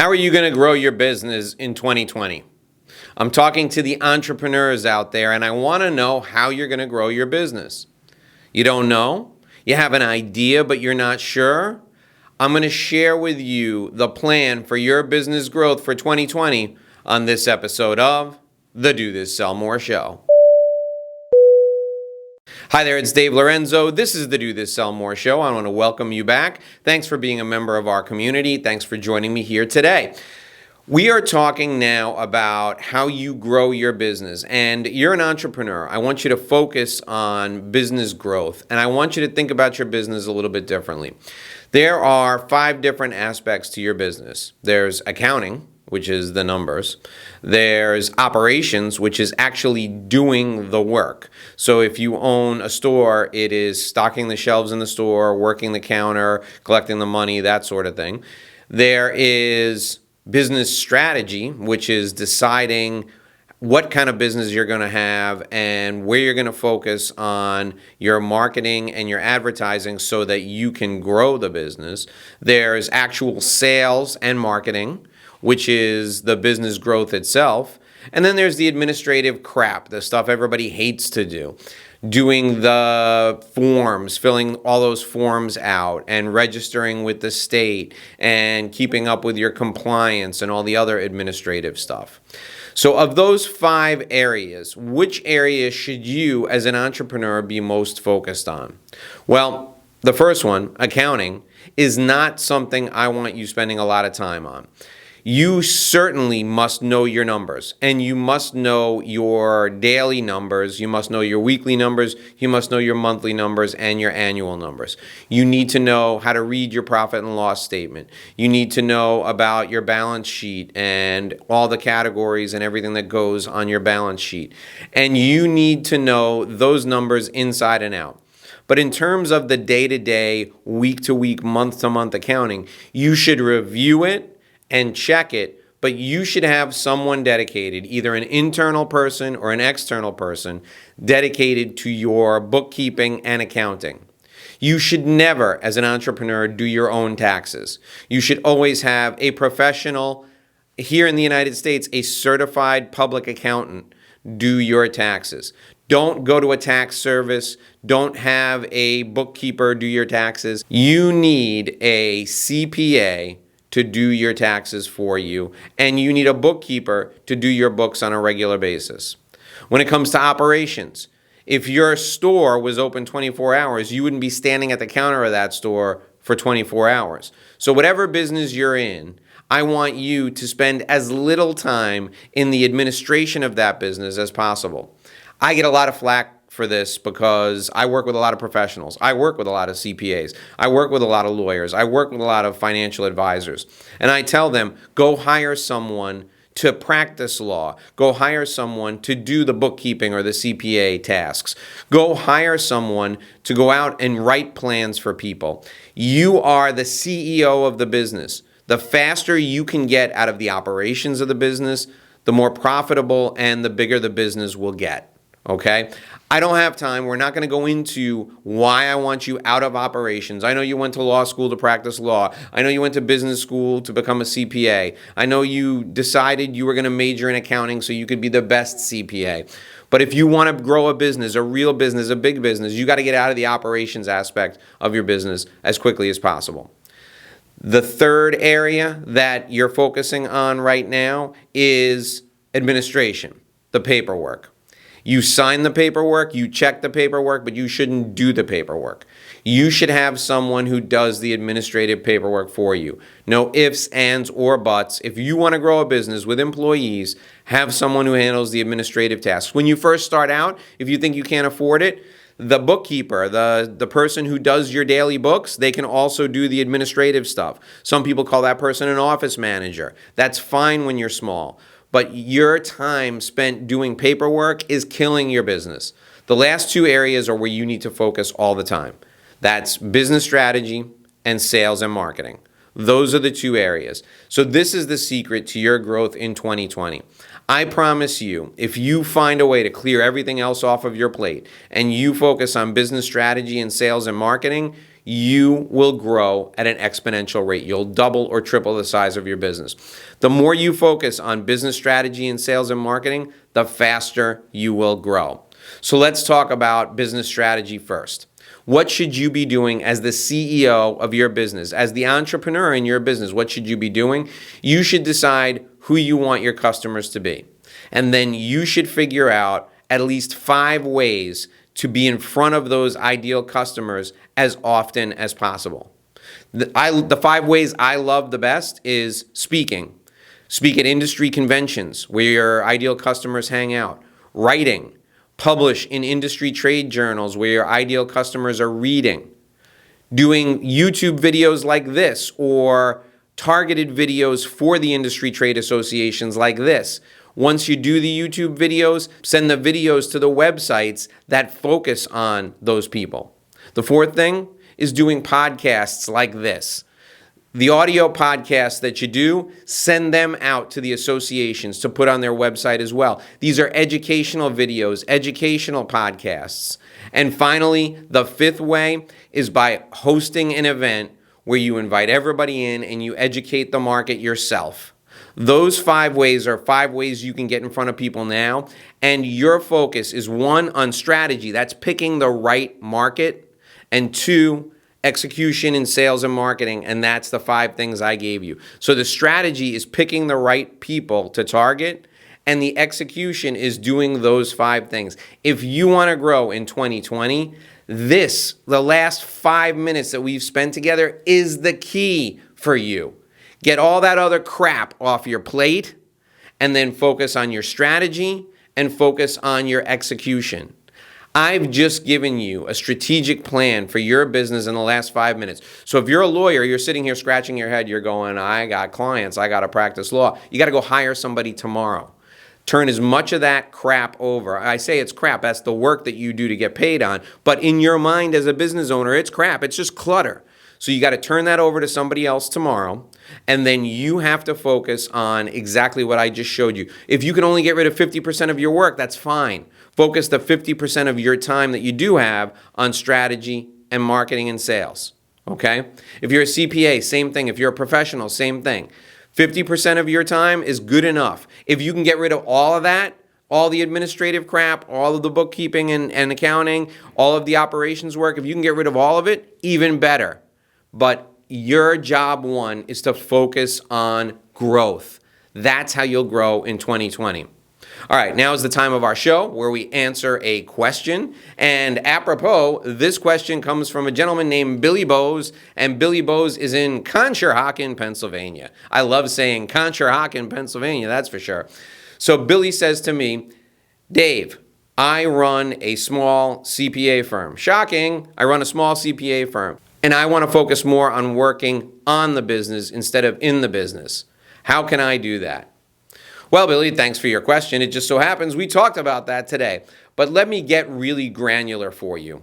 How are you going to grow your business in 2020? I'm talking to the entrepreneurs out there, and I want to know how you're going to grow your business. You don't know? You have an idea, but you're not sure? I'm going to share with you the plan for your business growth for 2020 on this episode of the Do This Sell More Show. Hi there, it's Dave Lorenzo. This is the Do This Sell More Show. I want to welcome you back. Thanks for being a member of our community. Thanks for joining me here today. We are talking now about how you grow your business, and you're an entrepreneur. I want you to focus on business growth, and I want you to think about your business a little bit differently. There are 5 different aspects to your business. There's accounting, which is the numbers. There's operations, which is actually doing the work. So if you own a store, it is stocking the shelves in the store, working the counter, collecting the money, that sort of thing. There is business strategy, which is deciding what kind of business you're going to have and where you're going to focus on your marketing and your advertising so that you can grow the business. There's actual sales and marketing, which is the business growth itself. And then there's the administrative crap, the stuff everybody hates to do. Doing the forms, filling all those forms out and registering with the state and keeping up with your compliance and all the other administrative stuff. So of those 5 areas, which area should you as an entrepreneur be most focused on? Well, the first one, accounting, is not something I want you spending a lot of time on. You certainly must know your numbers, and you must know your daily numbers, you must know your weekly numbers, you must know your monthly numbers and your annual numbers. You need to know how to read your profit and loss statement. You need to know about your balance sheet and all the categories and everything that goes on your balance sheet. And you need to know those numbers inside and out. But in terms of the day-to-day, week-to-week, month-to-month accounting, you should review it and check it, but you should have someone dedicated, either an internal person or an external person, dedicated to your bookkeeping and accounting. You should never, as an entrepreneur, do your own taxes. You should always have a professional, here in the United States, a certified public accountant do your taxes. Don't go to a tax service. Don't have a bookkeeper do your taxes. You need a CPA to do your taxes for you, and you need a bookkeeper to do your books on a regular basis. When it comes to operations, if your store was open 24 hours, you wouldn't be standing at the counter of that store for 24 hours. So whatever business you're in, I want you to spend as little time in the administration of that business as possible. I get a lot of flack for this because I work with a lot of professionals. I work with a lot of CPAs. I work with a lot of lawyers. I work with a lot of financial advisors. And I tell them, go hire someone to practice law. Go hire someone to do the bookkeeping or the CPA tasks. Go hire someone to go out and write plans for people. You are the CEO of the business. The faster you can get out of the operations of the business, the more profitable and the bigger the business will get. Okay? I don't have time. We're not going to go into why I want you out of operations. I know you went to law school to practice law. I know you went to business school to become a CPA. I know you decided you were going to major in accounting so you could be the best CPA. But if you want to grow a business, a real business, a big business, you got to get out of the operations aspect of your business as quickly as possible. The third area that you're focusing on right now is administration, the paperwork. You sign the paperwork, you check the paperwork, but you shouldn't do the paperwork. You should have someone who does the administrative paperwork for you. No ifs, ands, or buts. If you want to grow a business with employees, have someone who handles the administrative tasks. When you first start out, if you think you can't afford it, the bookkeeper, the person who does your daily books, they can also do the administrative stuff. Some people call that person an office manager. That's fine when you're small. But your time spent doing paperwork is killing your business. The last 2 areas are where you need to focus all the time. That's business strategy and sales and marketing. Those are the 2 areas. So this is the secret to your growth in 2020. I promise you, if you find a way to clear everything else off of your plate and you focus on business strategy and sales and marketing, you will grow at an exponential rate. You'll double or triple the size of your business. The more you focus on business strategy and sales and marketing, the faster you will grow. So let's talk about business strategy first. What should you be doing as the CEO of your business? As the entrepreneur in your business, what should you be doing? You should decide who you want your customers to be. And then you should figure out at least 5 ways to be in front of those ideal customers as often as possible. The 5 ways I love the best is speaking. Speak at industry conventions where your ideal customers hang out. Writing. Publish in industry trade journals where your ideal customers are reading. Doing YouTube videos like this or targeted videos for the industry trade associations like this. Once you do the YouTube videos, send the videos to the websites that focus on those people. The 4th thing is doing podcasts like this. The audio podcasts that you do, send them out to the associations to put on their website as well. These are educational videos, educational podcasts. And finally, the 5th way is by hosting an event where you invite everybody in and you educate the market yourself. Those 5 ways are 5 ways you can get in front of people now. And your focus is 1, on strategy. That's picking the right market. And 2, execution in sales and marketing, and that's the 5 things I gave you. So the strategy is picking the right people to target, and the execution is doing those 5 things. If you want to grow in 2020, the last 5 minutes that we've spent together is the key for you. Get all that other crap off your plate, and then focus on your strategy and focus on your execution. I've just given you a strategic plan for your business in the last 5 minutes. So if you're a lawyer, you're sitting here scratching your head, you're going, I got clients, I got to practice law. You got to go hire somebody tomorrow. Turn as much of that crap over. I say it's crap, that's the work that you do to get paid on. But in your mind as a business owner, it's crap, it's just clutter. So you got to turn that over to somebody else tomorrow, and then you have to focus on exactly what I just showed you. If you can only get rid of 50% of your work, that's fine. Focus the 50% of your time that you do have on strategy and marketing and sales, okay? If you're a CPA, same thing. If you're a professional, same thing. 50% of your time is good enough. If you can get rid of all of that, all the administrative crap, all of the bookkeeping and accounting, all of the operations work, if you can get rid of all of it, even better. But your job 1 is to focus on growth. That's how you'll grow in 2020. All right, now is the time of our show where we answer a question. And apropos, this question comes from a gentleman named Billy Bowes, and Billy Bowes is in Conshohocken, Pennsylvania. I love saying Conshohocken, Pennsylvania, that's for sure. So Billy says to me, Dave, I run a small CPA firm. Shocking, I run a small CPA firm. And I want to focus more on working on the business instead of in the business. How can I do that? Well, Billy, thanks for your question. It just so happens we talked about that today. But let me get really granular for you.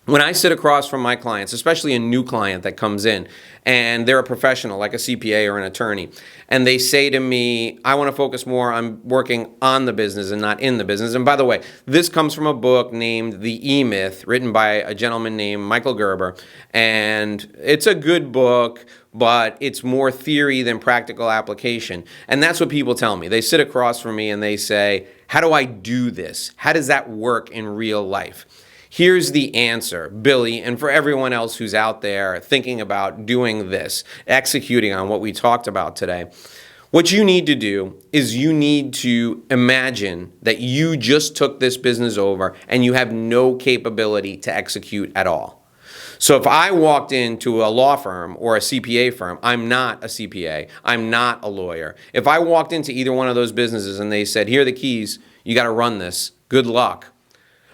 When I sit across from my clients, especially a new client that comes in, and they're a professional like a CPA or an attorney, and they say to me, I want to focus more on working on the business and not in the business. And by the way, this comes from a book named The EMyth, written by a gentleman named Michael Gerber. And it's a good book, but it's more theory than practical application. And that's what people tell me. They sit across from me and they say, how do I do this? How does that work in real life? Here's the answer, Billy, and for everyone else who's out there thinking about doing this, executing on what we talked about today. What you need to do is you need to imagine that you just took this business over and you have no capability to execute at all. So if I walked into a law firm or a CPA firm, I'm not a CPA, I'm not a lawyer. If I walked into either one of those businesses and they said, here are the keys, you got to run this, good luck.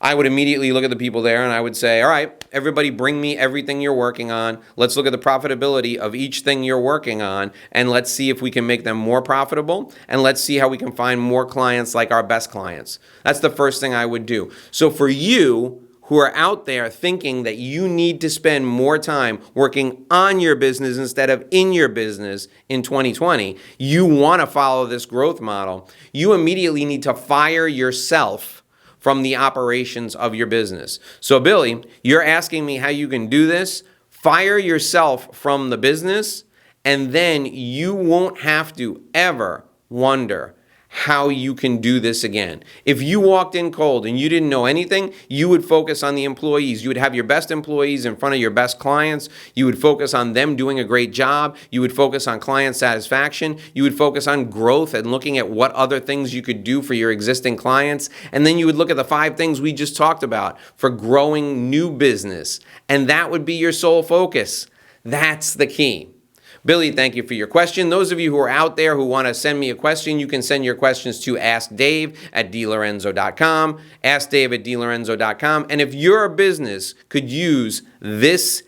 I would immediately look at the people there and I would say, all right, everybody bring me everything you're working on. Let's look at the profitability of each thing you're working on, and let's see if we can make them more profitable, and let's see how we can find more clients like our best clients. That's the first thing I would do. So for you who are out there thinking that you need to spend more time working on your business instead of in your business in 2020, you want to follow this growth model, you immediately need to fire yourself from the operations of your business. So Billy, you're asking me how you can do this. Fire yourself from the business, and then you won't have to ever wonder how you can do this again. If you walked in cold and you didn't know anything, you would focus on the employees. You would have your best employees in front of your best clients. You would focus on them doing a great job. You would focus on client satisfaction. You would focus on growth and looking at what other things you could do for your existing clients. And then you would look at the 5 things we just talked about for growing new business. And that would be your sole focus. That's the key. Billy, thank you for your question. Those of you who are out there who want to send me a question, you can send your questions to AskDave@DLorenzo.com, AskDave@DLorenzo.com. And if your business could use this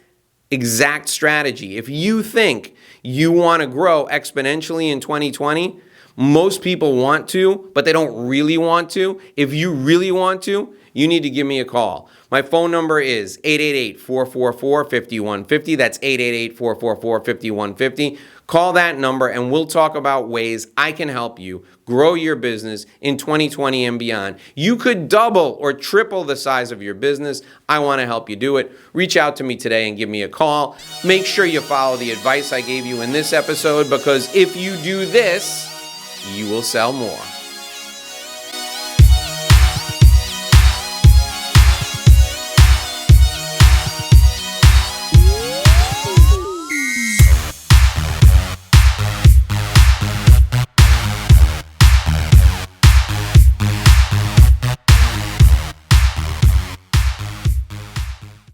exact strategy, if you think you want to grow exponentially in 2020, most people want to, but they don't really want to. If you really want to, you need to give me a call. My phone number is 888-444-5150. That's 888-444-5150. Call that number and we'll talk about ways I can help you grow your business in 2020 and beyond. You could double or triple the size of your business. I want to help you do it. Reach out to me today and give me a call. Make sure you follow the advice I gave you in this episode, because if you do this, you will sell more.